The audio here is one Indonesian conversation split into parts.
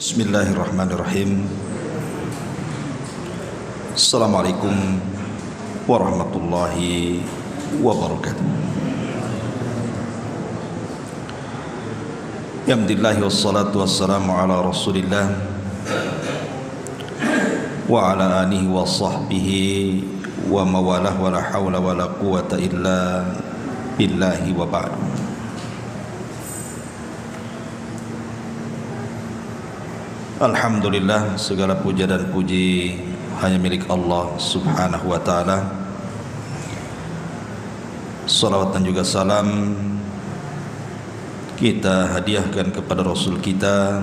Bismillahirrahmanirrahim. Assalamualaikum warahmatullahi wabarakatuh. Alhamdulillah wassalatu wassalamu ala Rasulillah wa ala alihi wa sahbihi wa mawalah wa la hawla wa la quwata illa billahi wa ba'd. Alhamdulillah, segala puja dan puji hanya milik Allah subhanahu wa ta'ala. Salawat dan juga salam kita hadiahkan kepada Rasul kita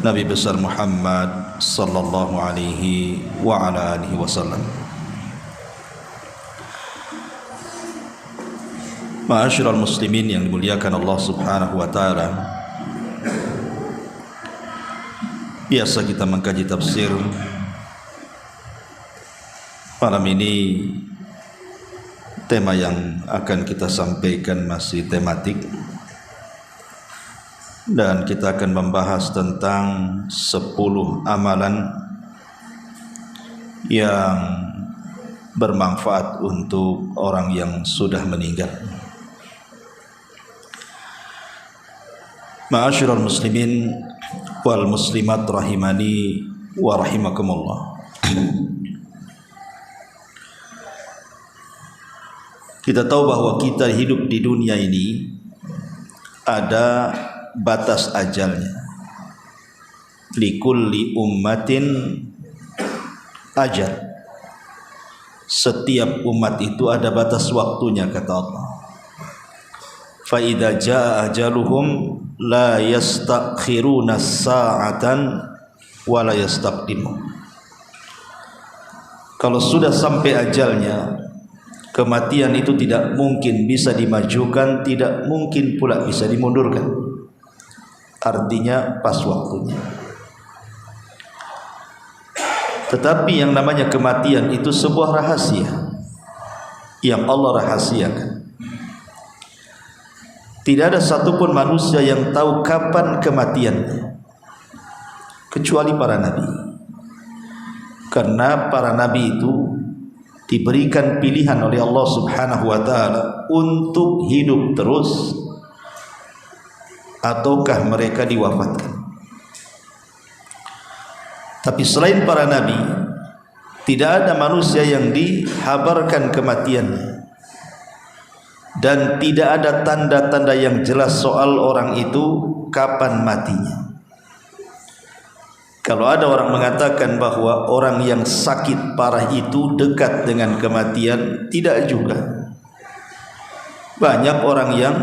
Nabi besar Muhammad sallallahu alaihi wa ala alihi wasallam. Ma'asyiral muslimin yang dimuliakan Allah subhanahu wa ta'ala, biasa kita mengkaji tafsir. Malam ini tema yang akan kita sampaikan masih tematik, dan kita akan membahas tentang 10 amalan yang bermanfaat untuk orang yang sudah meninggal. Ma'asyiral muslimin wal muslimat rahimani wa rahimakumullah. Kita tahu bahwa kita hidup di dunia ini ada batas ajalnya. Likulli ummatin ajal. Setiap umat itu ada batas waktunya, kata Allah. Fa idza jaa ajaluhum la yastakhiruna sa'atan wa la yastaqdimun. Kalau sudah sampai ajalnya, kematian itu tidak mungkin bisa dimajukan, tidak mungkin pula bisa dimundurkan. Artinya pas waktunya. Tetapi yang namanya kematian itu sebuah rahasia yang Allah rahasiakan. Tidak ada satupun manusia yang tahu kapan kematiannya kecuali para nabi. Karena para nabi itu diberikan pilihan oleh Allah subhanahu wa ta'ala untuk hidup terus ataukah mereka diwafatkan. Tapi selain para nabi, tidak ada manusia yang dihabarkan kematiannya, dan tidak ada tanda-tanda yang jelas soal orang itu kapan matinya. Kalau ada orang mengatakan bahwa orang yang sakit parah itu dekat dengan kematian, tidak juga. Banyak orang yang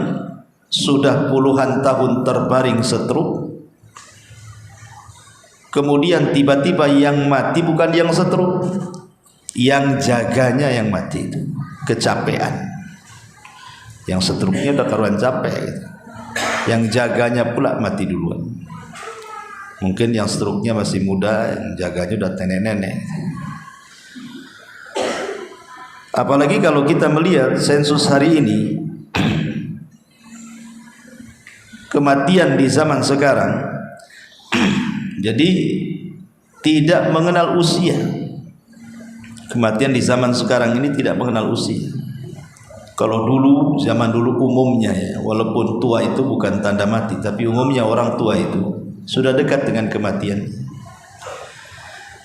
sudah puluhan tahun terbaring stroke, kemudian tiba-tiba yang mati bukan yang stroke, yang jaganya yang mati itu kecapean. Yang stroke-nya udah karuan capek gitu. Yang jaganya pula mati duluan. Mungkin yang stroke-nya masih muda, yang jaganya udah nenek-nenek. Apalagi kalau kita melihat sensus hari ini, kematian di zaman sekarang jadi tidak mengenal usia. Kematian di zaman sekarang ini tidak mengenal usia. Kalau dulu, zaman dulu umumnya ya, walaupun tua itu bukan tanda mati, tapi umumnya orang tua itu sudah dekat dengan kematian.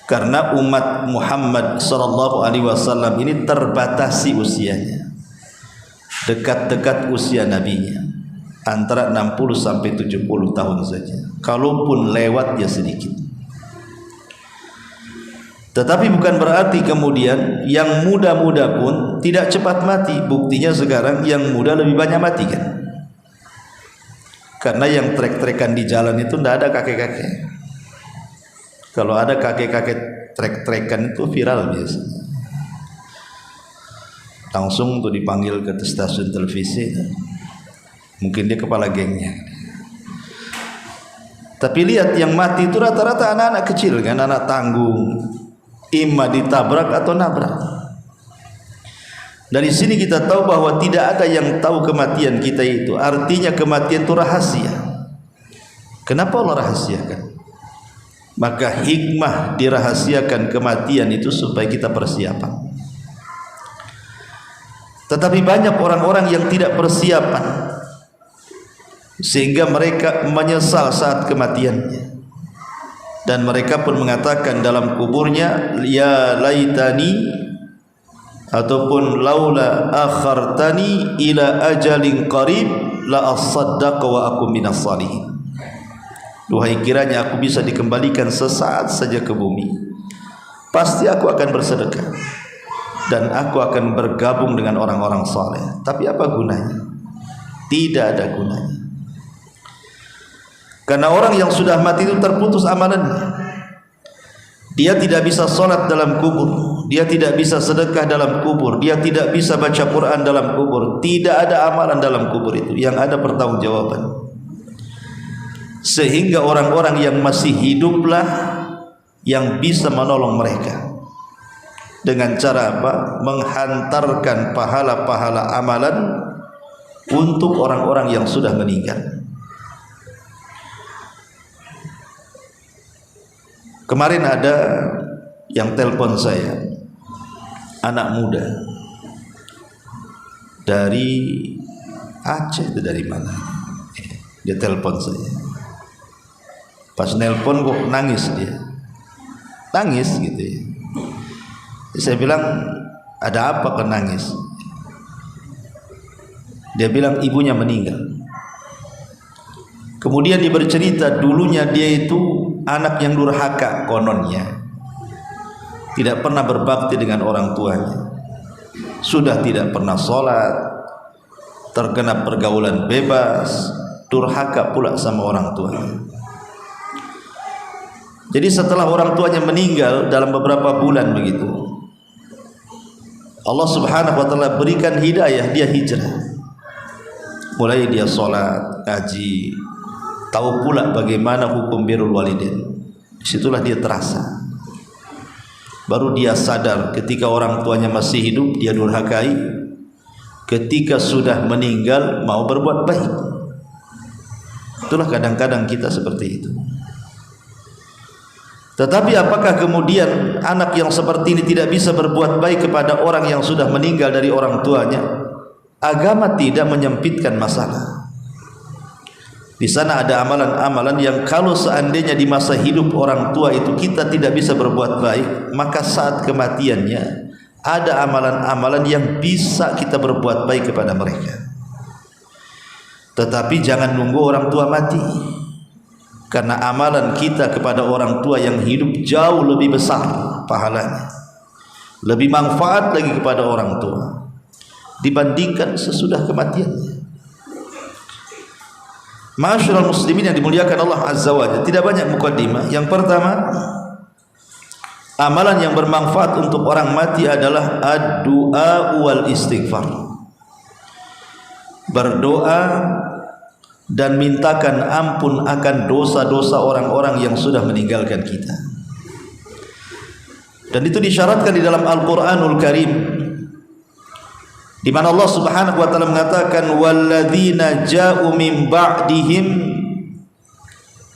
Karena umat Muhammad sallallahu alaihi wasallam ini terbatasi usianya. Dekat-dekat usia nabinya. Antara 60 sampai 70 tahun saja. Kalaupun lewat ya sedikit. Tetapi bukan berarti kemudian yang muda-muda pun tidak cepat mati. Buktinya sekarang yang muda lebih banyak mati kan. Karena yang trek-trekan di jalan itu tidak ada kakek-kakek. Kalau ada kakek-kakek trek-trekan itu viral biasanya. Langsung tuh dipanggil ke stasiun televisi. Mungkin dia kepala gengnya. Tapi lihat yang mati itu rata-rata anak-anak kecil kan, anak tanggung. Imma ditabrak atau nabrak. Dari sini kita tahu bahwa tidak ada yang tahu kematian kita itu. Artinya kematian itu rahasia. Kenapa Allah rahasiakan? Maka hikmah dirahasiakan kematian itu supaya kita persiapan. Tetapi banyak orang-orang yang tidak persiapan, sehingga mereka menyesal saat kematiannya, dan mereka pun mengatakan dalam kuburnya, ya laitani, ataupun laula akhartani ila ajalin qarib la asaddaqa wa aku minas salihin. Duhai kiranya aku bisa dikembalikan sesaat saja ke bumi, pasti aku akan bersedekah dan aku akan bergabung dengan orang-orang saleh. Tapi apa gunanya? Tidak ada gunanya. Karena orang yang sudah mati itu terputus amalannya. Dia tidak bisa sholat dalam kubur, dia tidak bisa sedekah dalam kubur, dia tidak bisa baca Quran dalam kubur. Tidak ada amalan dalam kubur itu, yang ada pertanggungjawaban. Sehingga orang-orang yang masih hiduplah yang bisa menolong mereka. Dengan cara apa? Menghantarkan pahala-pahala amalan untuk orang-orang yang sudah meninggal. Kemarin ada yang telepon saya, anak muda dari Aceh, itu dari mana? Dia telepon saya. Pas nelpon kok nangis dia, nangis gitu ya. Saya bilang, ada apa kok nangis? Dia bilang ibunya meninggal. Kemudian dia bercerita dulunya dia itu anak yang durhaka kononnya, tidak pernah berbakti dengan orang tuanya, sudah tidak pernah sholat, terkena pergaulan bebas, durhaka pula sama orang tuanya. Jadi setelah orang tuanya meninggal dalam beberapa bulan begitu, Allah Subhanahu wa taala berikan hidayah, dia hijrah. Mulai dia sholat, ngaji, tahu pula bagaimana hukum birrul walidain. Disitulah dia terasa. Baru dia sadar ketika orang tuanya masih hidup dia durhakai, ketika sudah meninggal mau berbuat baik. Itulah kadang-kadang kita seperti itu. Tetapi apakah kemudian anak yang seperti ini tidak bisa berbuat baik kepada orang yang sudah meninggal dari orang tuanya? Agama tidak menyempitkan masalah. Di sana ada amalan-amalan yang kalau seandainya di masa hidup orang tua itu kita tidak bisa berbuat baik, maka saat kematiannya ada amalan-amalan yang bisa kita berbuat baik kepada mereka. Tetapi jangan nunggu orang tua mati, karena amalan kita kepada orang tua yang hidup jauh lebih besar pahalanya, lebih manfaat lagi kepada orang tua dibandingkan sesudah kematiannya. Ma'asyiral muslimin yang dimuliakan Allah Azza wa Jalla, tidak banyak mukaddimah. Yang pertama, amalan yang bermanfaat untuk orang mati adalah ad-du'a wal istighfar. Berdoa dan mintakan ampun akan dosa-dosa orang-orang yang sudah meninggalkan kita. Dan itu disyaratkan di dalam Al-Qur'anul Karim, di mana Allah Subhanahu wa taala mengatakan walladzina ja'u min ba'dihim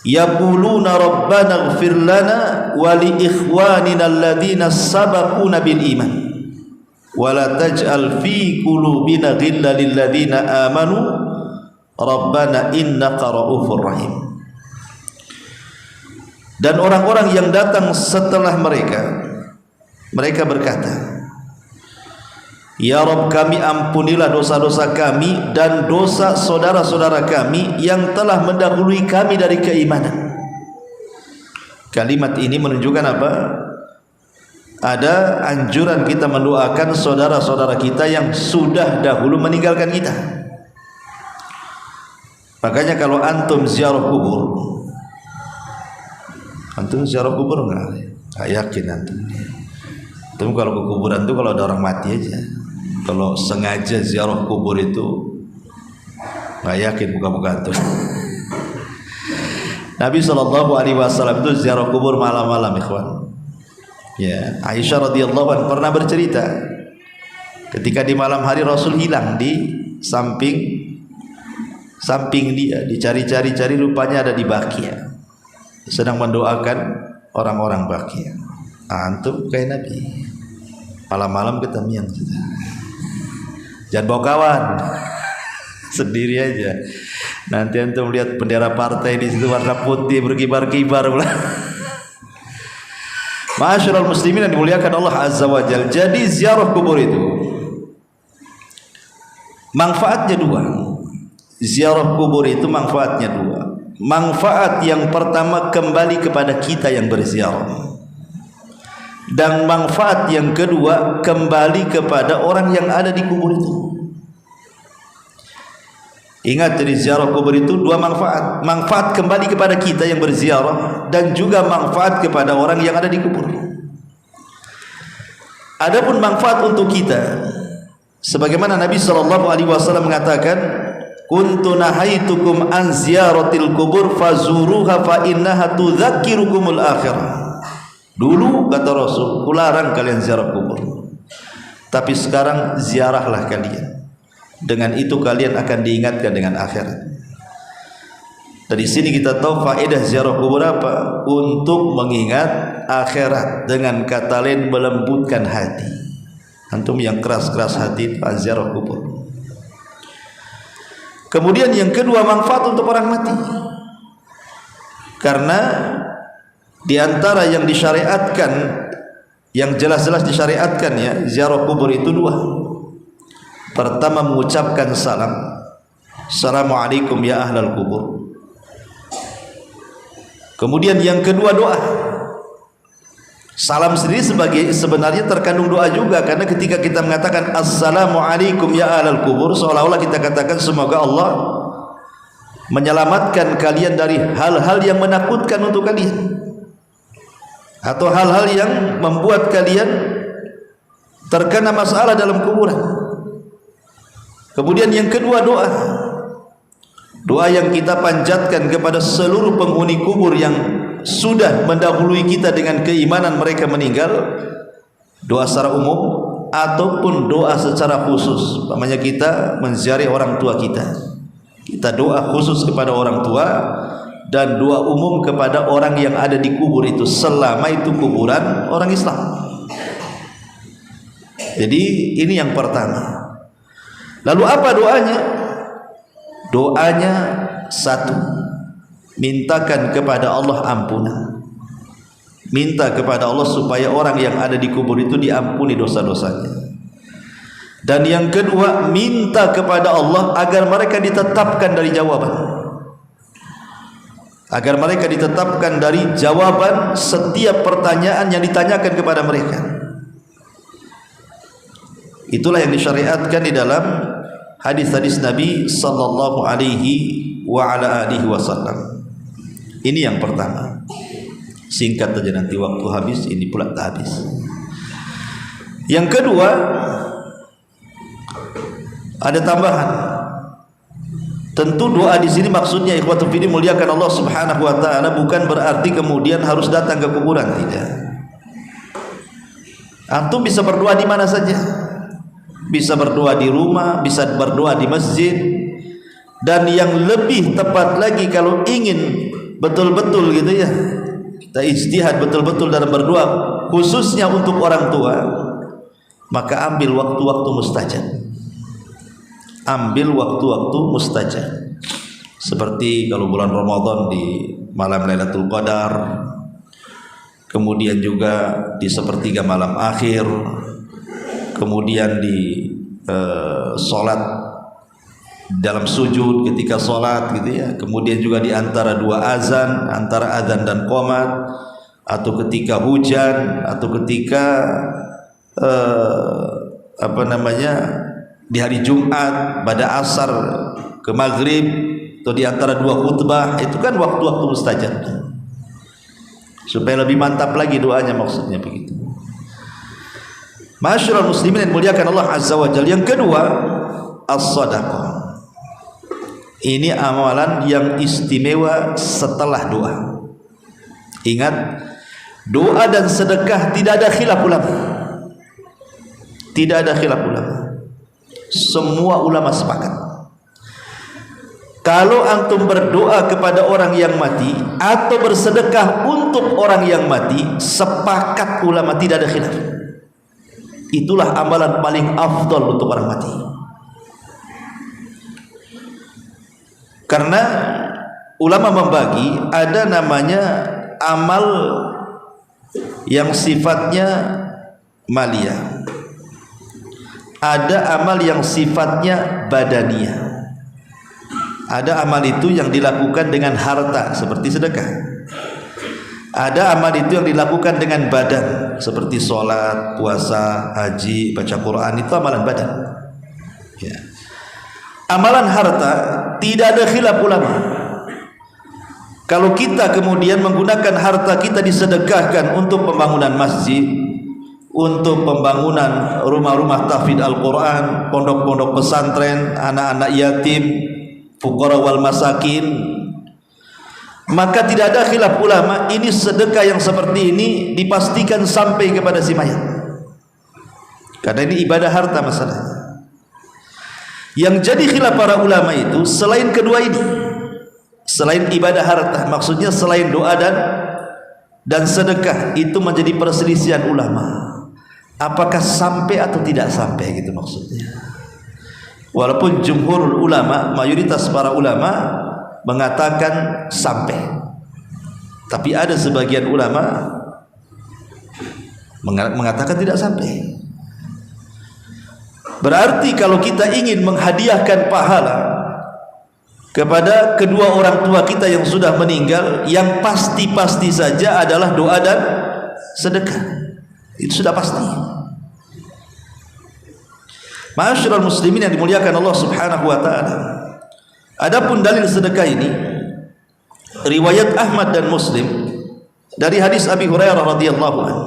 yaquluna rabbana ighfir lana wa li ikhwanina alladzina sabaquna bil iman wa la taj'al fi qulubina ghillan lil ladzina amanu rabbana innaka ra'ufur rahim. Dan orang-orang yang datang setelah mereka berkata, ya Rabb, kami ampunilah dosa-dosa kami dan dosa saudara-saudara kami yang telah mendahului kami dari keimanan. Kalimat ini menunjukkan apa? Ada anjuran kita mendoakan saudara-saudara kita yang sudah dahulu meninggalkan kita. Makanya kalau antum ziarah kubur, antum ziarah kubur nggak yakin antum. Antum kalau ke kuburan itu kalau ada orang mati aja. Kalau sengaja ziarah kubur itu nggak yakin buka-buka antum. Nabi SAW itu ziarah kubur malam-malam, ikhwan. Ya, Aisyah radhiyallahu anha pernah bercerita ketika di malam hari Rasul hilang di samping samping dia, dicari-cari rupanya ada di Bakia, sedang mendoakan orang-orang Bakia. Antum kayak Nabi, malam-malam ketemian, jangan bawa kawan, sendiri aja. Nanti antum lihat bendera partai di situ warna putih berkibar-kibar. Ma'asyiral muslimin yang dimuliakan Allah Azza wa Jalla. Jadi ziarah kubur itu manfaatnya dua. Ziarah kubur itu manfaatnya dua. Manfaat yang pertama kembali kepada kita yang berziarah. Dan manfaat yang kedua kembali kepada orang yang ada di kubur itu. Ingat, dari ziarah kubur itu dua manfaat. Manfaat kembali kepada kita yang berziarah dan juga manfaat kepada orang yang ada di kubur. Adapun manfaat untuk kita, sebagaimana Nabi SAW mengatakan, kuntu nahaitukum an ziyaratil kubur fazuruha fa innaha tudzakirukumul akhirah. Dulu kata Rasul, kularang kalian ziarah kubur, tapi sekarang ziarahlah kalian. Dengan itu kalian akan diingatkan dengan akhirat. Dari sini kita tahu faedah ziarah kubur apa? Untuk mengingat akhirat, dengan kata lain melembutkan hati. Antum yang keras-keras hati, ziarah kubur. Kemudian yang kedua, manfaat untuk orang mati. Karena di antara yang disyariatkan, yang jelas-jelas disyariatkan ya, ziarah kubur itu dua. Pertama, mengucapkan salam, assalamualaikum ya ahlal kubur. Kemudian yang kedua, doa. Salam sendiri sebenarnya terkandung doa juga, karena ketika kita mengatakan assalamualaikum ya ahlal kubur, seolah-olah kita katakan semoga Allah menyelamatkan kalian dari hal-hal yang menakutkan untuk kalian, atau hal-hal yang membuat kalian terkena masalah dalam kuburan. Kemudian yang kedua, doa. Doa yang kita panjatkan kepada seluruh penghuni kubur yang sudah mendahului kita dengan keimanan mereka meninggal. Doa secara umum ataupun doa secara khusus. Umpamanya kita menziarahi orang tua kita, kita doa khusus kepada orang tua, dan doa umum kepada orang yang ada di kubur itu, selama itu kuburan orang Islam. Jadi ini yang pertama. Lalu apa doanya? Doanya satu, mintakan kepada Allah ampunan. Minta kepada Allah supaya orang yang ada di kubur itu diampuni dosa-dosanya. Dan yang kedua, minta kepada Allah agar mereka ditetapkan dari jawaban. Agar mereka ditetapkan dari jawaban setiap pertanyaan yang ditanyakan kepada mereka. Itulah yang disyariatkan di dalam hadis-hadis Nabi sallallahu alaihi wa ala alihi wasallam. Ini yang pertama. Singkat saja, nanti waktu habis ini pula tak habis. Yang kedua, ada tambahan. Tentu doa di sini maksudnya ikhwatul fillah muliakan Allah Subhanahu wa taala, bukan berarti kemudian harus datang ke kuburan, tidak. Antum bisa berdoa di mana saja. Bisa berdoa di rumah, bisa berdoa di masjid, dan yang lebih tepat lagi kalau ingin betul-betul gitu ya, kita ijtihad betul-betul dalam berdoa khususnya untuk orang tua, maka ambil waktu-waktu mustajab. Ambil waktu-waktu mustajab. Seperti kalau bulan Ramadan di malam Lailatul Qadar, kemudian juga di sepertiga malam akhir, kemudian di sholat dalam sujud ketika sholat gitu ya, kemudian juga di antara dua azan, antara azan dan qomat, atau ketika hujan, atau ketika di hari Jumat pada asar ke maghrib, atau di antara dua khutbah. Itu kan waktu-waktu mustajab, supaya lebih mantap lagi doanya, maksudnya begitu. Ma'asyiral muslimin yang muliakan Allah Azza wa Jalla. Yang kedua, as-sadaqah. Ini amalan yang istimewa setelah doa. Ingat, doa dan sedekah tidak ada khilaf ulama. Tidak ada khilaf ulama. Semua ulama sepakat. kalau antum berdoa kepada orang yang mati atau bersedekah untuk orang yang mati, sepakat ulama tidak ada khilaf. Itulah amalan paling afdal untuk orang mati. Karena ulama membagi, ada namanya amal yang sifatnya maliyah, ada amal yang sifatnya badaniyah. Ada amal itu yang dilakukan dengan harta seperti sedekah, ada amal itu yang dilakukan dengan badan seperti sholat, puasa, haji, baca Quran. Itu amalan badan ya. Amalan harta tidak ada khilaf ulama. Kalau kita kemudian menggunakan harta kita disedekahkan untuk pembangunan masjid, untuk pembangunan rumah-rumah tahfidz Al-Quran, pondok-pondok pesantren, anak-anak yatim, fuqara wal masakin, maka tidak ada khilaf ulama, ini sedekah yang seperti ini dipastikan sampai kepada si mayat, karena ini ibadah harta masalahnya. Yang jadi khilaf para ulama itu selain kedua ini, selain ibadah harta, maksudnya selain doa dan sedekah, itu menjadi perselisihan ulama, apakah sampai atau tidak sampai, gitu maksudnya. Walaupun jumhur ulama, mayoritas para ulama mengatakan sampai, tapi ada sebagian ulama mengatakan tidak sampai. Berarti kalau kita ingin menghadiahkan pahala kepada kedua orang tua kita yang sudah meninggal, yang pasti-pasti saja adalah doa dan sedekah. Itu sudah pasti. Ma'asyiral muslimin yang dimuliakan Allah Subhanahu wa taala. Adapun dalil sedekah ini riwayat Ahmad dan Muslim dari hadis Abi Hurairah radhiyallahu anhu.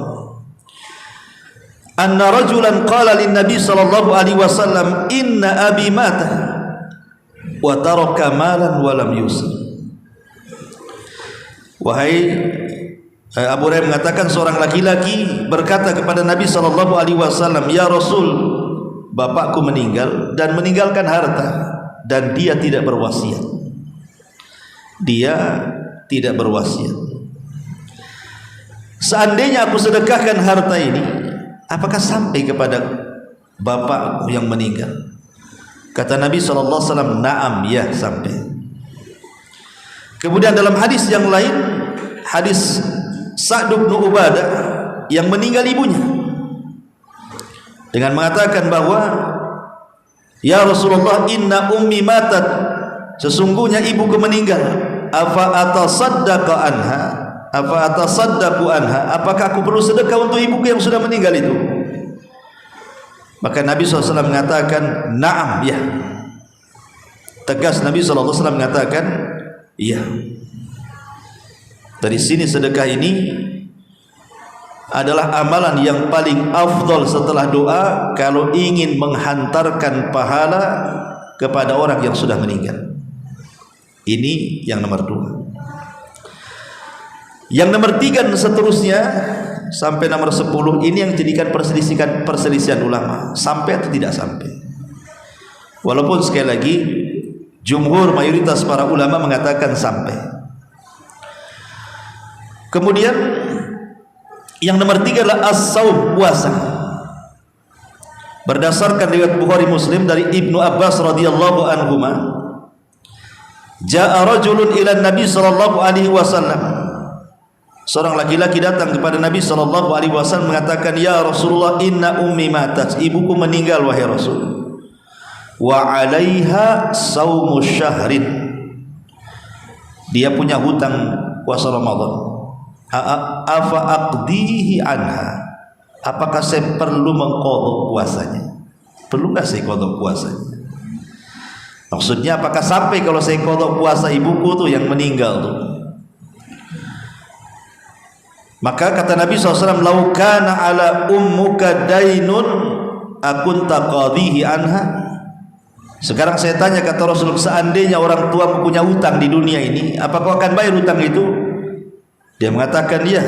Anna rajulan qala lin Nabi sallallahu alaihi wasallam, "Inna abi mata wa taraka malan wa lam yusir." Wahai Abu Hurairah mengatakan, seorang laki-laki berkata kepada Nabi sallallahu alaihi wasallam, "Ya Rasul, bapakku meninggal dan meninggalkan harta, dan dia tidak berwasiat." Dia tidak berwasiat. Seandainya aku sedekahkan harta ini, apakah sampai kepada bapakku yang meninggal? Kata Nabi SAW, "Na'am, ya, sampai." Kemudian dalam hadis yang lain, hadis Sa'd bin Ubadah yang meninggal ibunya, dengan mengatakan bahwa, "Ya Rasulullah, inna ummi matat, sesungguhnya ibuku meninggal. Afa atasaddaqu anha? Afa atasaddaqu anha? Apakah aku perlu sedekah untuk ibuku yang sudah meninggal itu?" Maka Nabi SAW mengatakan, "Na'am, ya." Tegas Nabi SAW mengatakan, "Iya." Dari sini sedekah ini adalah amalan yang paling afdal setelah doa kalau ingin menghantarkan pahala kepada orang yang sudah meninggal. Ini yang nomor 2. Yang nomor 3 dan seterusnya sampai nomor 10, ini yang jadikan perselisihan ulama, sampai atau tidak sampai. Walaupun sekali lagi jumhur mayoritas para ulama mengatakan sampai. Kemudian yang nomor 3 adalah as-saum, puasa. Berdasarkan riwayat Bukhari Muslim dari Ibnu Abbas radhiyallahu anhuma, ja'a rajulun ila Nabi sallallahu alaihi wasallam. Seorang laki-laki datang kepada Nabi sallallahu alaihi wasallam mengatakan, "Ya Rasulullah, inna ummi matat." Ibuku meninggal wahai Rasul. Wa 'alaiha saumu syahrin. Dia punya hutang puasa Ramadan. Afa aqdihi anha? Apakah saya perlu mengqadha puasanya? Perlu enggak saya qadha puasanya? Maksudnya apakah sampai kalau saya qadha puasa ibuku tuh yang meninggal tuh? Maka kata Nabi SAW, "Lau kana ala ummuka dainun akunta qadhihi anha?" Sekarang saya tanya, kata Rasul, seandainya orang tua punya hutang di dunia ini, apakah akan bayar hutang itu? Dia mengatakan, "Ya."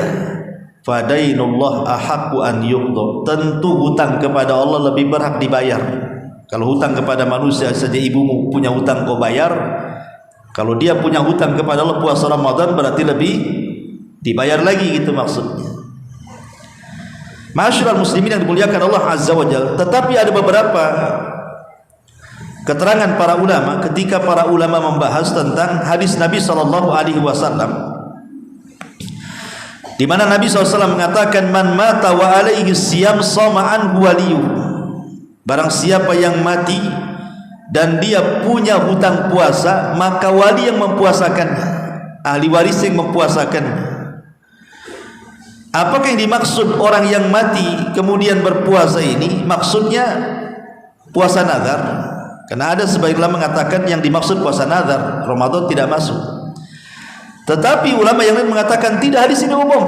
Fadainullah ahaqqu an yuqda. Tentu hutang kepada Allah lebih berhak dibayar. Kalau hutang kepada manusia saja ibumu punya hutang kau bayar, Kalau dia punya hutang kepada Allah puasa Ramadan berarti lebih dibayar lagi, gitu maksudnya. Ma'asyiral muslimin yang dimuliakan Allah Azza wa Jalla. Tetapi ada beberapa keterangan para ulama ketika para ulama membahas tentang hadis Nabi sallallahu alaihi wasallam, di mana Nabi SAW mengatakan, man mata wa alaihi siyam sama'an waliyuh. Barang siapa yang mati dan dia punya hutang puasa, maka wali yang mempuasakannya, ahli waris yang mempuasakannya. Apakah yang dimaksud orang yang mati kemudian berpuasa ini? Maksudnya puasa nazar. Karena ada sebagian ulama mengatakan yang dimaksud puasa nazar, Ramadan tidak masuk. Tetapi ulama yang lain mengatakan tidak, hadis ini umum.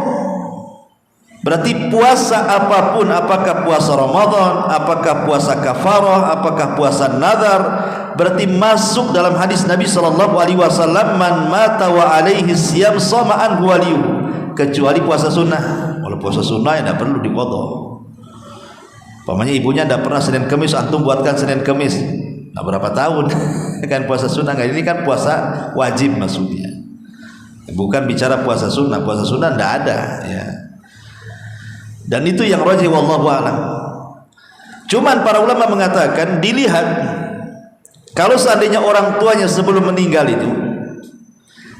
Berarti puasa apapun, apakah puasa Ramadan, apakah puasa kafarah, apakah puasa nazar, berarti masuk dalam hadis Nabi sallallahu alaihi wasallam, man mata wa alaihi siyam sama'an waliyuh, kecuali puasa sunnah. Kalau puasa sunnah ya tidak perlu diqadha. Pamannya ibunya tidak pernah Senin Kemis, antum buatkan Senin Kemis. Nah, berapa tahun kan puasa sunnah? Ini kan puasa wajib maksudnya. Bukan bicara puasa sunnah tidak ada ya. Dan itu yang rajih wallahu a'lam. Cuman para ulama mengatakan dilihat kalau seandainya orang tuanya sebelum meninggal itu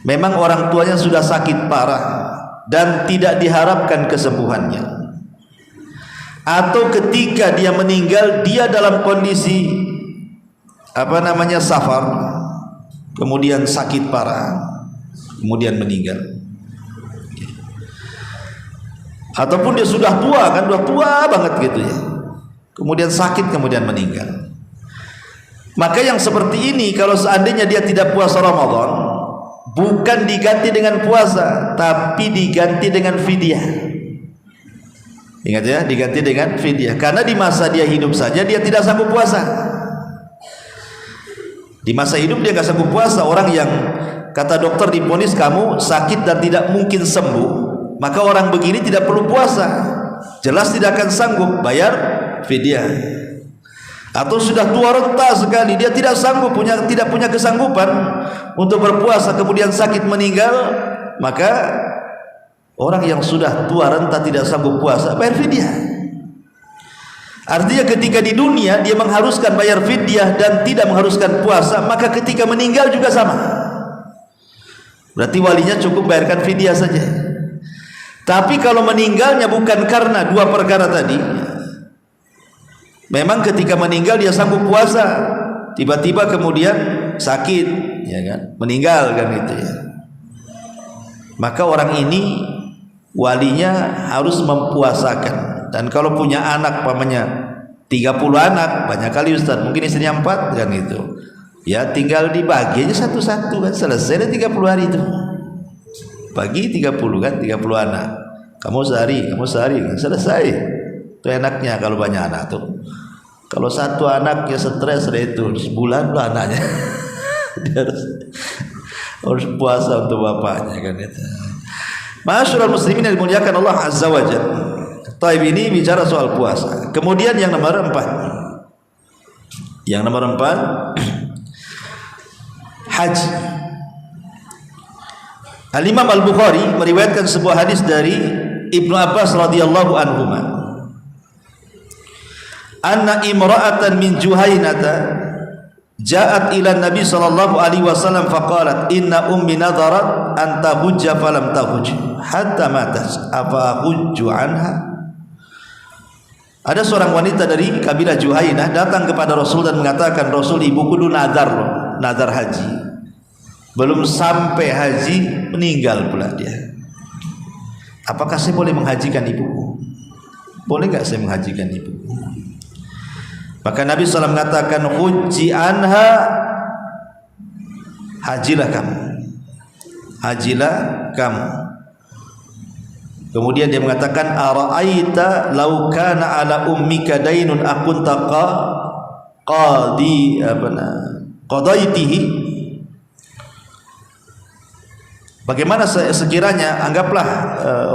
memang orang tuanya sudah sakit parah dan tidak diharapkan kesembuhannya, atau ketika dia meninggal dia dalam kondisi safar, kemudian sakit parah, kemudian meninggal, ataupun dia sudah tua banget gitu ya, kemudian sakit kemudian meninggal. Maka yang seperti ini kalau seandainya dia tidak puasa Ramadan, bukan diganti dengan puasa, tapi diganti dengan fidyah. Ingat ya, diganti dengan fidyah. Karena di masa dia hidup saja dia tidak sanggup puasa. Di masa hidup dia nggak sanggup puasa. Orang yang kata dokter divonis kamu sakit dan tidak mungkin sembuh, maka orang begini tidak perlu puasa, jelas tidak akan sanggup bayar fidyah. Atau sudah tua renta sekali, dia tidak sanggup, tidak punya kesanggupan untuk berpuasa, kemudian sakit meninggal, maka orang yang sudah tua renta tidak sanggup puasa bayar fidyah. Artinya ketika di dunia dia mengharuskan bayar fidyah dan tidak mengharuskan puasa, maka ketika meninggal juga sama. Berarti walinya cukup bayarkan fidyah saja. Tapi kalau meninggalnya bukan karena dua perkara tadi, memang ketika meninggal dia sanggup puasa, tiba-tiba kemudian sakit, ya kan, meninggal kan gitu ya, maka orang ini walinya harus mempuasakan. Dan kalau punya anak pamannya 30 anak, banyak kali Ustaz, mungkin istrinya 4 kan gitu ya, tinggal dibagi aja satu-satu kan, selesai 30 hari itu, bagi 30 kan, 30 anak, kamu sehari kan, selesai. Itu enaknya kalau banyak anak tuh. Kalau satu anaknya stres itu sebulan lah anaknya dia harus puasa untuk bapaknya kan itu. Ma'asyiral muslimin yang dimuliakan Allah Azza wa Jalla. Taib ini bicara soal puasa. Kemudian yang nomor 4. Yang nomor 4 haji. Al-Imam Al-Bukhari meriwayatkan sebuah hadis dari Ibnu Abbas radhiyallahu anhuma. Anna imra'atan min Juhainata ja'at ila Nabi sallallahu alaihi wasallam faqalat inna ummi nadarat an tahujja falam tahujj hatta matat afa ahujju anha. Ada seorang wanita dari kabilah Juhainah datang kepada Rasul dan mengatakan, Rasul, ibuku dulu nazar haji, belum sampai haji meninggal pula dia. Apakah saya boleh menghajikan ibuku? Boleh nggak saya menghajikan ibuku? Maka Nabi SAW mengatakan, hujji anha, hajilah kamu. Kemudian dia mengatakan, ara'aita law kana ala ummika dainun akunta qadaitihi. Bagaimana sekiranya anggaplah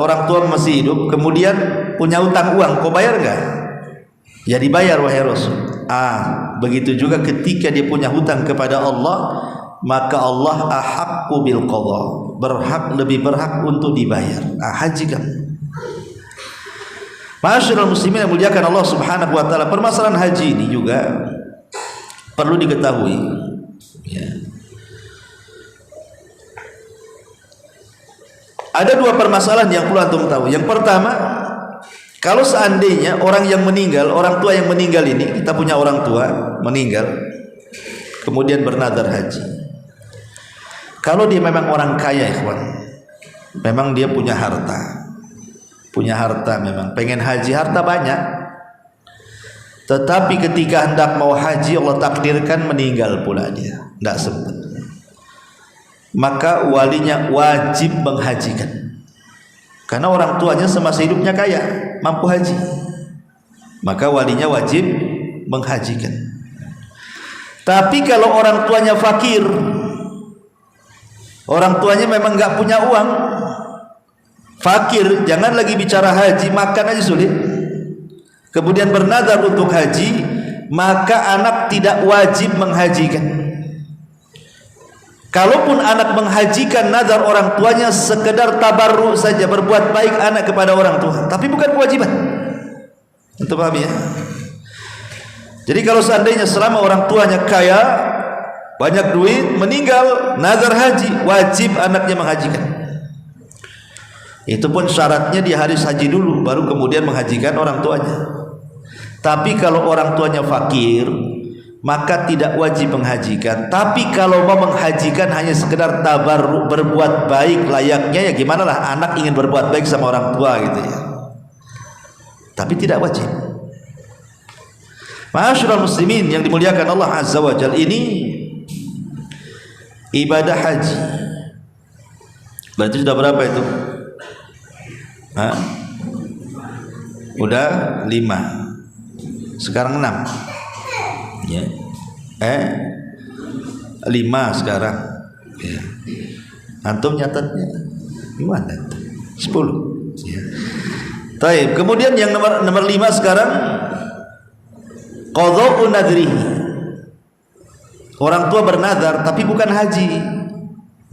orang tua masih hidup, kemudian punya utang uang, kau bayar enggak? Ya dibayar wahai Rasul. Begitu juga ketika dia punya hutang kepada Allah, maka Allah ahaqqu bil qadha, lebih berhak untuk dibayar. Haji kamu. Ma'asyiral muslimin yang muliakan Allah Subhanahu wa taala, permasalahan haji ini juga perlu diketahui ya. Ada dua permasalahan yang perlu antum tahu. Yang pertama, kalau seandainya orang yang meninggal, orang tua yang meninggal ini, kita punya orang tua meninggal kemudian bernadar haji. Kalau dia memang orang kaya, ikhwan, memang dia punya harta memang, pengen haji, harta banyak, tetapi ketika hendak mau haji Allah takdirkan meninggal pula dia, tidak sempat, maka walinya wajib menghajikan, karena orang tuanya semasa hidupnya kaya, mampu haji, maka walinya wajib menghajikan. Tapi kalau orang tuanya fakir, orang tuanya memang nggak punya uang, fakir, jangan lagi bicara haji, makan aja sulit, kemudian bernadar untuk haji, maka anak tidak wajib menghajikan. Kalaupun anak menghajikan nazar orang tuanya sekedar tabarruk saja, berbuat baik anak kepada orang tua, tapi bukan kewajiban. Untuk paham ya? Jadi kalau seandainya selama orang tuanya kaya, banyak duit, meninggal, nazar haji, wajib anaknya menghajikan. Itu pun syaratnya dia harus haji dulu, baru kemudian menghajikan orang tuanya. Tapi kalau orang tuanya fakir, maka tidak wajib menghajikan. Tapi kalau mau menghajikan hanya sekedar tabarruk, berbuat baik layaknya, ya gimana lah anak ingin berbuat baik sama orang tua gitu ya, tapi tidak wajib. Ma'asyiral muslimin yang dimuliakan Allah Azza wa Jalla, ini ibadah haji berarti sudah berapa itu? Udah 5, sekarang 6 ya. 5 sekarang ya. Antum nyatatnya gimana? 10 ya. Taib. Kemudian yang nomor 5 sekarang, qadha'u nadrihi. Orang tua bernadar tapi bukan haji,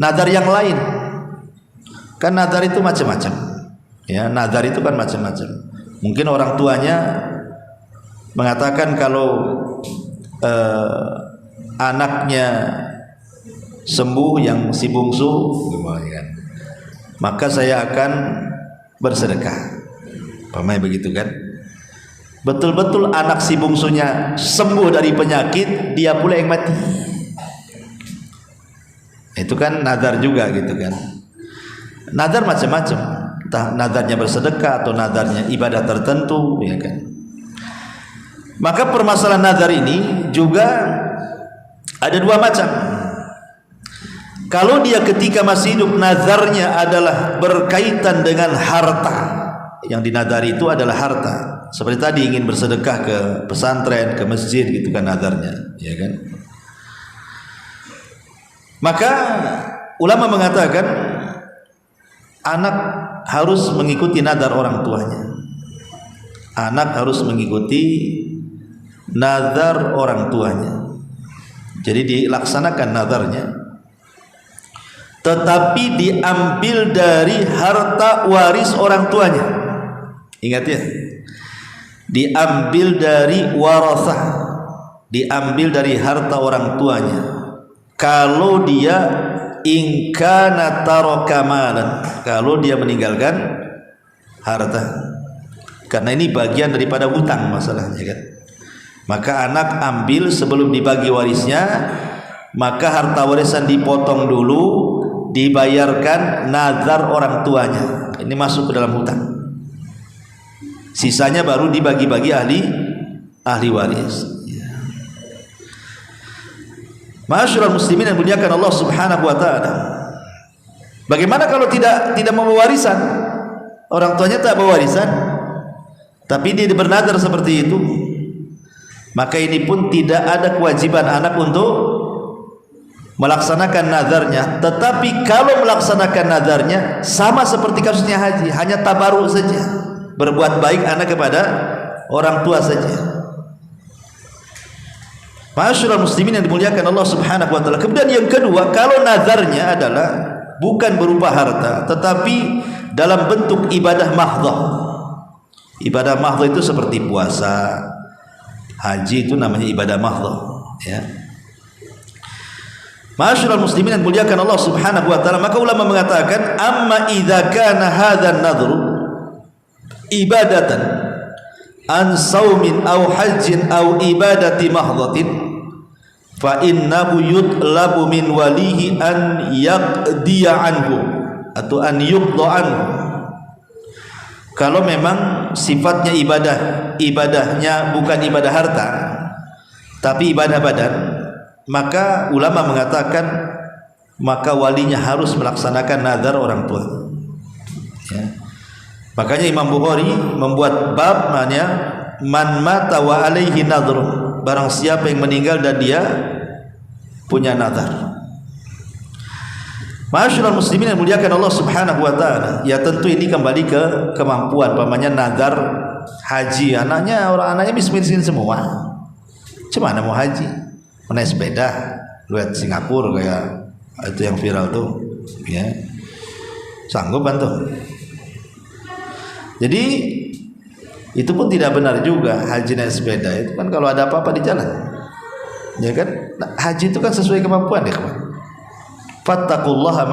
nadar yang lain. Kan nadar itu macam-macam ya, nadar itu kan macam-macam. Mungkin orang tuanya mengatakan kalau anaknya sembuh, yang si bungsu, maka saya akan bersedekah, pamai begitu kan? Betul-betul anak si bungsunya sembuh dari penyakit, dia pula yang mati. Itu kan nadar juga gitu kan. Nadar macam-macam, entah nadarnya bersedekah atau nadarnya ibadah tertentu ya kan. Maka permasalahan nadar ini juga ada 2 macam. Kalau dia ketika masih hidup nadarnya adalah berkaitan dengan harta, yang dinadari itu adalah harta, seperti tadi ingin bersedekah ke pesantren, ke masjid gitu kan nadarnya ya kan. Maka ulama mengatakan anak harus mengikuti nadar orang tuanya. Anak harus mengikuti nazar orang tuanya. Jadi dilaksanakan nazarnya, tetapi diambil dari harta waris orang tuanya. Ingat ya, diambil dari warasah, diambil dari harta orang tuanya. Kalau dia ingkana taraka malan, kalau dia meninggalkan harta, karena ini bagian daripada hutang masalahnya kan. Maka anak ambil sebelum dibagi warisnya, maka harta warisan dipotong dulu, dibayarkan nazar orang tuanya. Ini masuk ke dalam hutang. Sisanya baru dibagi-bagi ahli waris. Ma'asyiral muslimin yang muliakan Allah Subhanahu wa taala. Bagaimana kalau tidak membawa warisan? Orang tuanya tak bawa warisan, tapi dia bernazar seperti itu. Maka ini pun tidak ada kewajiban anak untuk melaksanakan nazarnya. Tetapi kalau melaksanakan nazarnya sama seperti kasusnya haji, hanya tabaruk saja, berbuat baik anak kepada orang tua saja. Ma'asyiral muslimin yang dimuliakan Allah Subhanahu wa taala. Kemudian yang kedua, kalau nazarnya adalah bukan berupa harta tetapi dalam bentuk ibadah mahdhah. Ibadah mahdhah itu seperti puasa, haji, itu namanya ibadah mahdhah, ya. Ma'asyiral muslimin yang dimuliakan Allah Subhanahu wa taala, maka ulama mengatakan amma idza kana hadzal nadhru ibadatan an saumin aw hajjin aw ibadati mahdhatin fa innahu yutlabu min walihi an yaqdiya anhu atau an yuqda anhu. Kalau memang sifatnya ibadahnya bukan ibadah harta tapi ibadah badan, maka ulama mengatakan maka walinya harus melaksanakan nazar orang tua, ya. Makanya Imam Bukhari membuat bab namanya man mata wa alaihi nadhr, barang siapa yang meninggal dan dia punya nazar. Ma'asyiral muslimin yang muliakan Allah Subhanahu wa taala, ya tentu ini kembali ke kemampuan. Pamannya nazar haji, anaknya miskin semua, cuma mau haji, mau naik sepeda, lihat Singapura kayak itu yang viral tuh, ya, sanggup bantu. Jadi itu pun tidak benar juga haji naik sepeda. Itu kan kalau ada apa-apa di jalan, ya kan. Nah, haji itu kan sesuai kemampuan, ya kawan. Fattaqullaha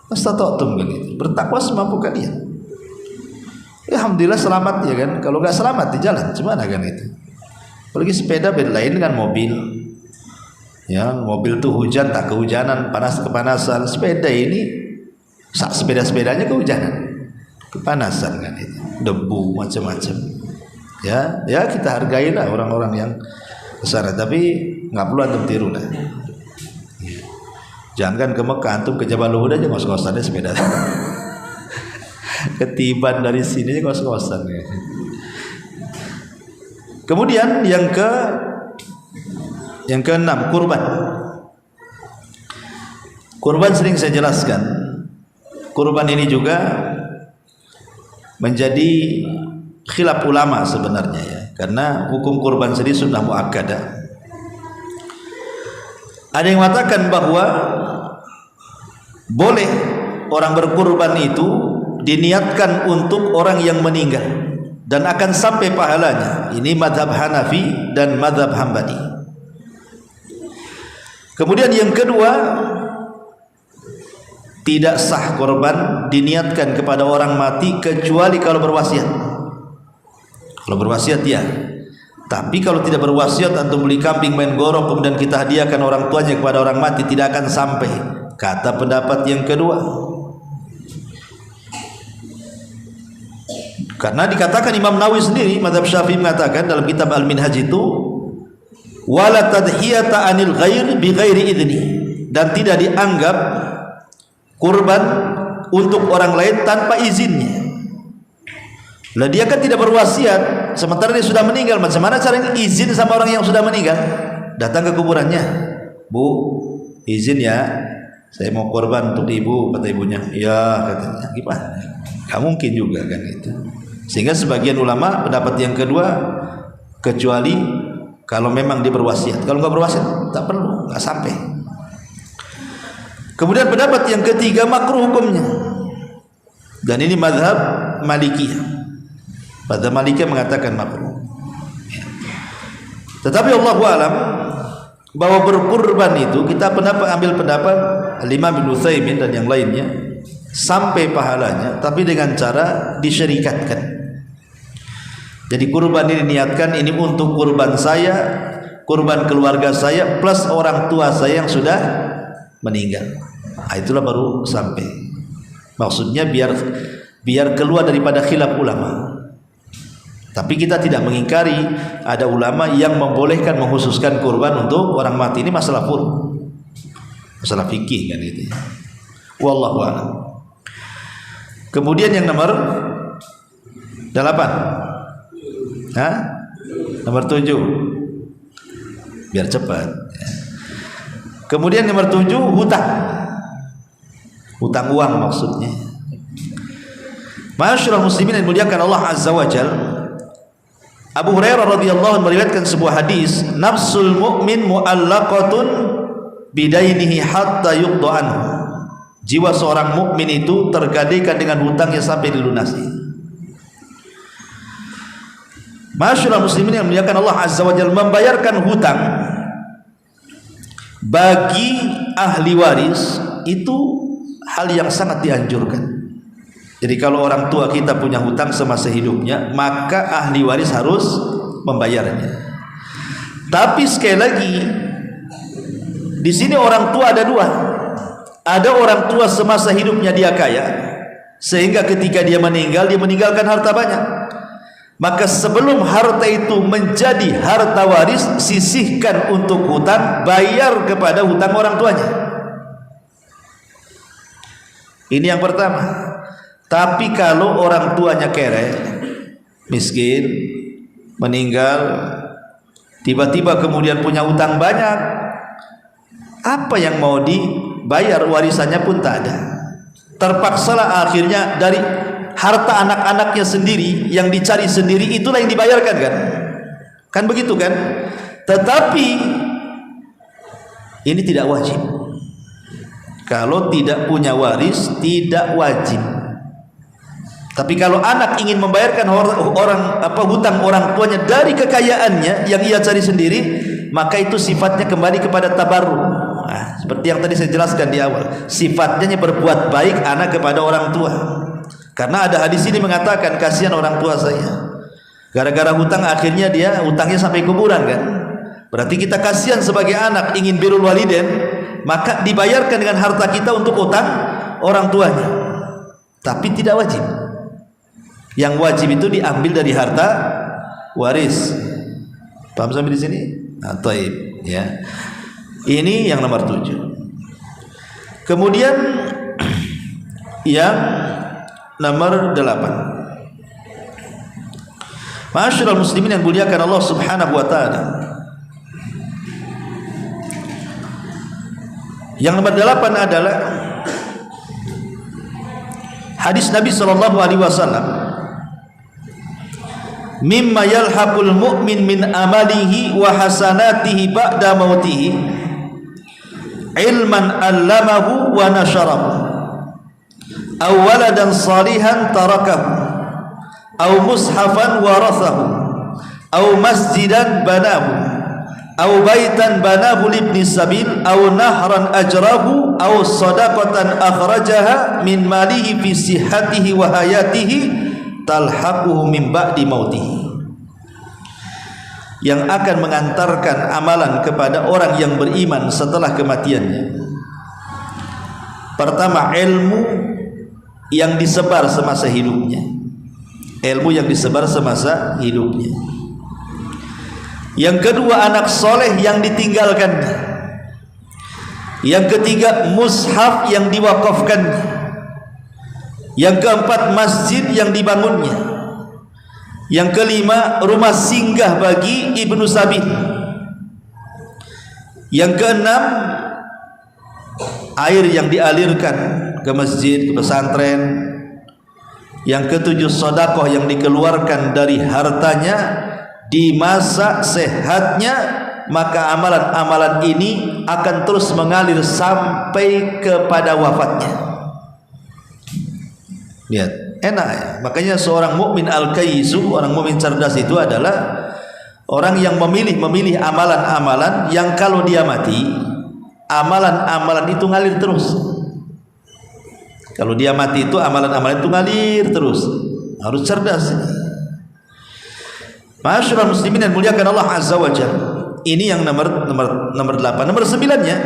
mastata'tum, begitu. Bertakwa semampu kalian. Ya, alhamdulillah selamat, ya kan. Kalau nggak selamat di jalan, gimana kan itu? Apalagi sepeda beda lain dengan mobil. Ya, mobil tuh hujan tak kehujanan, panas kepanasan. Sepeda ini sepedanya kehujanan, kepanasan kan itu, debu macam-macam. Ya kita hargailah orang-orang yang kesana, tapi nggak perlu antum tiru lah. Jangan ke Mekah, antum ke Jabal Uhud aja ngos-ngosannya sepeda. Ketiban dari sini ngos-ngosan, ya. Kemudian yang keenam, kurban. Kurban sering saya jelaskan. Kurban ini juga menjadi khilaf ulama sebenarnya, ya, karena hukum kurban sendiri sunnah muakkadah. Ada yang mengatakan bahwa boleh orang berkurban itu diniatkan untuk orang yang meninggal dan akan sampai pahalanya. Ini mazhab Hanafi dan mazhab Hambali. Kemudian yang kedua, tidak sah korban diniatkan kepada orang mati kecuali kalau berwasiat. Kalau berwasiat ya. Tapi kalau tidak berwasiat, antum beli kambing main gorok kemudian kita hadiahkan orang tuanya kepada orang mati, tidak akan sampai. Kata pendapat yang kedua. Karena dikatakan Imam Nawawi sendiri, mazhab Syafi'i mengatakan dalam kitab Al-Minhaj itu, wala tadhiyata anil ghair bi ghairi idni, dan tidak dianggap kurban untuk orang lain tanpa izinnya. Lah dia kan tidak berwasiat, sementara dia sudah meninggal. Macam mana caranya izin sama orang yang sudah meninggal? Datang ke kuburannya, Bu, izin ya, saya mau korban untuk ibu, kata ibunya. Ya, katanya. Gimana? Gak mungkin juga kan itu. Sehingga sebagian ulama pendapat yang kedua, kecuali kalau memang dia berwasiat. Kalau nggak berwasiat, tak perlu, nggak sampai. Kemudian pendapat yang ketiga, makruh hukumnya. Dan ini mazhab Malikiyah. Mazhab Malikiyah mengatakan makruh. Tetapi Allahu a'lam bahwa berkurban itu kita ambil pendapat Imam bin Utsaimin dan yang lainnya, sampai pahalanya, tapi dengan cara disyarikatkan. Jadi kurban ini niatkan ini untuk kurban saya, kurban keluarga saya, plus orang tua saya yang sudah meninggal. Nah, itulah baru sampai. Maksudnya biar keluar daripada khilaf ulama. Tapi kita tidak mengingkari ada ulama yang membolehkan mengkhususkan kurban untuk orang mati. Ini masalah masalah fikih kan itu. Wallahu a'lam. Kemudian yang nomor 8. Nomor 7. Biar cepat. Kemudian nomor 7, hutang. Hutang uang maksudnya. Ma'asyiral muslimin yang dimuliakan Allah Azza wa Jalla, Abu Hurairah radhiyallahu anhu meriwayatkan sebuah hadis, nafsul mu'min mu'allaqatun bidainihi hatta yuqda anhu. Jiwa seorang mukmin itu tergadaikan dengan hutangnya sampai dilunasi. Masyaallah muslimin yang muliakan Allah azza wajalla, membayarkan hutang bagi ahli waris itu hal yang sangat dianjurkan. Jadi kalau orang tua kita punya hutang semasa hidupnya, maka ahli waris harus membayarnya. Tapi sekali lagi, di sini orang tua ada dua. Ada orang tua semasa hidupnya dia kaya, sehingga ketika dia meninggal, dia meninggalkan harta banyak. Maka sebelum harta itu menjadi harta waris, sisihkan untuk hutang, bayar kepada hutang orang tuanya. Ini yang pertama. Tapi kalau orang tuanya kere, miskin, meninggal, tiba-tiba kemudian punya hutang banyak, apa yang mau dibayar, warisannya pun tak ada. Terpaksalah akhirnya dari harta anak-anaknya sendiri yang dicari sendiri, itulah yang dibayarkan kan? Kan begitu kan? Tetapi ini tidak wajib. Kalau tidak punya waris tidak wajib. Tapi kalau anak ingin membayarkan hutang orang tuanya dari kekayaannya yang ia cari sendiri, maka itu sifatnya kembali kepada tabarruk. Nah, seperti yang tadi saya jelaskan di awal, sifatnya berbuat baik anak kepada orang tua. Karena ada hadis ini mengatakan, kasihan orang tua saya, gara-gara hutang akhirnya dia hutangnya sampai kuburan kan. Berarti kita kasihan sebagai anak, ingin birrul walidain, maka dibayarkan dengan harta kita untuk hutang orang tuanya. Tapi tidak wajib. Yang wajib itu diambil dari harta waris. Paham sampai di sini? Nah, taib, ya. Ini yang nomor 7. Kemudian yang nomor 8. Ma'asyiral muslimin yang muliakan Allah Subhanahu wa taala. Yang nomor 8 adalah hadis Nabi sallallahu alaihi wasallam, mimma yalhaqul mu'min min amalihi wa hasanatihi ba'da mautihi ilman allamahu wa nasharahu aw waladan salihan tarakahu aw mushafan warathahu aw masjidan banahu aw baitan banahu libni sabil aw nahran ajrahu aw sadaqatan akhrajaha min malihi fi sihhatihi wa hayatihi talhaquhu min ba'di mautihi, yang akan mengantarkan amalan kepada orang yang beriman setelah kematiannya. Pertama, ilmu yang disebar semasa hidupnya. Ilmu yang disebar semasa hidupnya. Yang kedua, anak soleh yang ditinggalkannya. Yang ketiga, mushaf yang diwakafkannya. Yang keempat, masjid yang dibangunnya. Yang kelima, rumah singgah bagi ibnu sabil. Yang keenam, air yang dialirkan ke masjid, ke pesantren. Yang ketujuh, sedekah yang dikeluarkan dari hartanya di masa sehatnya, maka amalan-amalan ini akan terus mengalir sampai kepada wafatnya. Lihat, enak ya. Makanya seorang mukmin al-kayyisu, orang mukmin cerdas itu adalah orang yang memilih amalan-amalan yang kalau dia mati, amalan-amalan itu ngalir terus. Kalau dia mati itu amalan-amalan itu ngalir terus. Harus cerdas ini. Masyaallah muslimin yang muliakan Allah azza wajalla. Ini yang nomor 8. Nomor 9-nya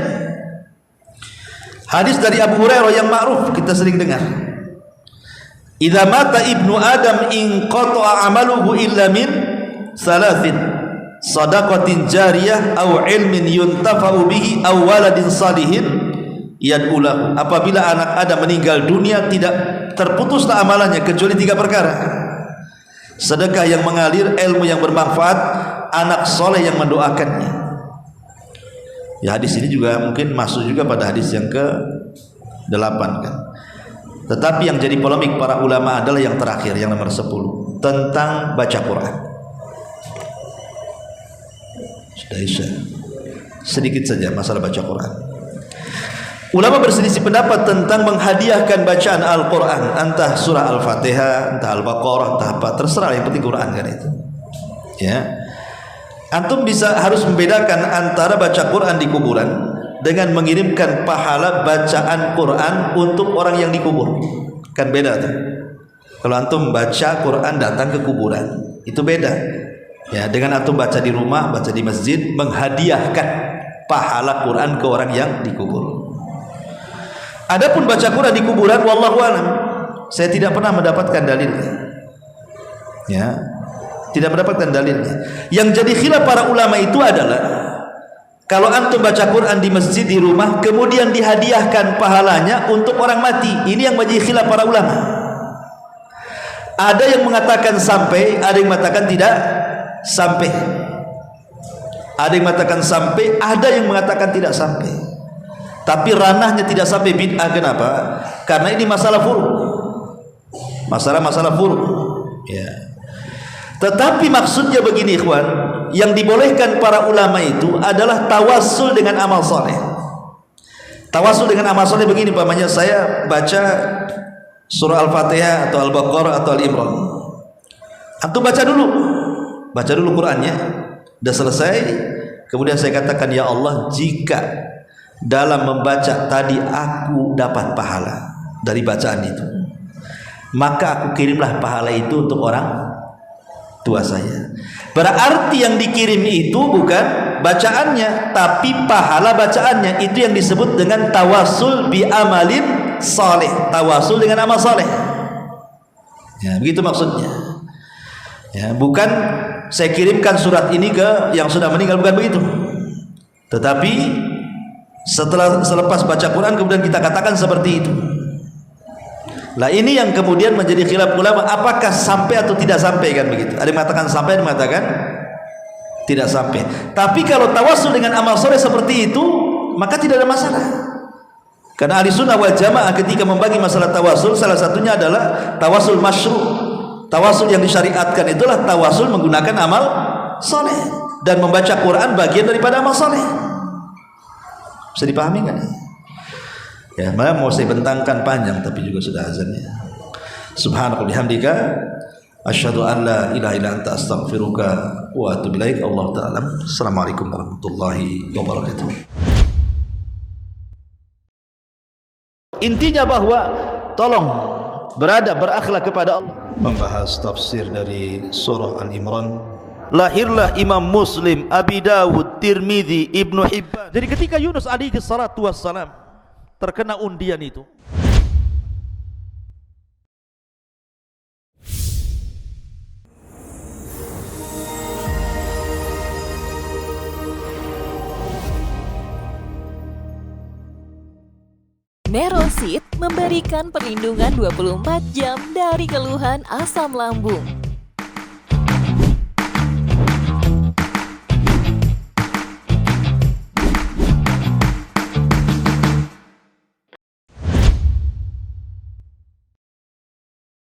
hadis dari Abu Hurairah yang ma'ruf, kita sering dengar. Idza mata ibnu Adam in qata'a amaluhu illa min salathin, sadaqatin jariyah aw ilmin yuntafa'u bihi aw waladin salihin yad'ulahu. Apabila anak Adam meninggal dunia, tidak terputuslah amalannya kecuali 3 perkara: sedekah yang mengalir, ilmu yang bermanfaat, anak soleh yang mendoakannya. Ya, hadis ini juga mungkin masuk juga pada hadis yang ke-8 kan. Tetapi yang jadi polemik para ulama adalah yang terakhir, yang nomor 10, tentang baca Quran. Sudah Isya. Sedikit saja masalah baca Quran. Ulama berselisih pendapat tentang menghadiahkan bacaan Al-Quran, entah surah Al-Fatihah, entah Al-Baqarah, entah apa, terserah, yang penting Quran kan itu. Ya, antum harus membedakan antara baca Quran di kuburan dengan mengirimkan pahala bacaan Quran untuk orang yang dikubur. Kan beda tuh. Kalau antum baca Quran datang ke kuburan, itu beda. Ya, dengan antum baca di rumah, baca di masjid, menghadiahkan pahala Quran ke orang yang dikubur. Adapun baca Quran di kuburan, wallahu alam, saya tidak pernah mendapatkan dalilnya. Ya, tidak mendapatkan dalilnya. Yang jadi khilaf para ulama itu adalah kalau antum baca Quran di masjid, di rumah, kemudian dihadiahkan pahalanya untuk orang mati. Ini yang menjadi khilaf para ulama. Ada yang mengatakan sampai, ada yang mengatakan tidak sampai. Ada yang mengatakan sampai, ada yang mengatakan tidak sampai. Tapi ranahnya tidak sampai bid'ah. Kenapa? Karena ini masalah furu'. Masalah furu'. Ya. Tetapi maksudnya begini ikhwan, yang dibolehkan para ulama itu adalah tawassul dengan amal soleh. Tawassul dengan amal soleh begini, umpamanya saya baca surah Al-Fatihah atau Al-Baqarah atau Al-Imran. Antum baca dulu Qur'annya. Sudah selesai, kemudian saya katakan, ya Allah, jika dalam membaca tadi aku dapat pahala dari bacaan itu, maka aku kirimlah pahala itu untuk orang tua saya. Berarti yang dikirim itu bukan bacaannya, tapi pahala bacaannya. Itu yang disebut dengan tawasul bi amalin saleh, tawasul dengan amal saleh. Ya, begitu maksudnya. Ya, bukan saya kirimkan surat ini ke yang sudah meninggal, bukan begitu. Tetapi selepas baca Quran kemudian kita katakan seperti itu. Lah ini yang kemudian menjadi khilaf ulama, apakah sampai atau tidak sampai, kan begitu. Ada yang mengatakan sampai, ada yang mengatakan tidak sampai. Tapi kalau tawasul dengan amal soleh seperti itu, maka tidak ada masalah. Karena ahli sunnah wal jamaah ketika membagi masalah tawasul, salah satunya adalah tawasul masyru'. Tawasul yang disyariatkan itulah tawasul menggunakan amal soleh, dan membaca Quran bagian daripada amal soleh. Bisa dipahami kan? Ya, malah mau saya bentangkan panjang, tapi juga sudah azannya. Subhanaka bihamdika asyhadu an la ilaha illa anta astaghfiruka wa atubu ilaik. Allahu ta'ala. Assalamualaikum warahmatullahi wabarakatuh. Intinya bahwa tolong berakhlak kepada Allah. Membahas tafsir dari surah Al-Imran. Lahirlah Imam Muslim, Abi Dawud, Tirmidzi, Ibnu Hibban. Jadi ketika Yunus alaihi salatu wassalam terkena undian itu, Nerosit memberikan perlindungan 24 jam dari keluhan asam lambung.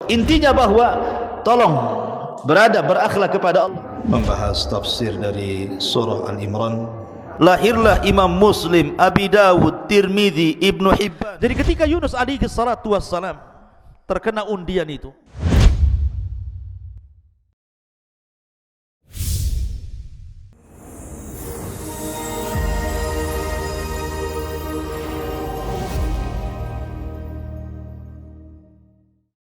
Intinya bahwa tolong berakhlak kepada Allah. Membahas tafsir dari surah Al-Imran. Lahirlah Imam Muslim, Abi Dawud, Tirmidzi, Ibnu Hibban. Jadi ketika Yunus alaihi salatu wassalam terkena undian itu,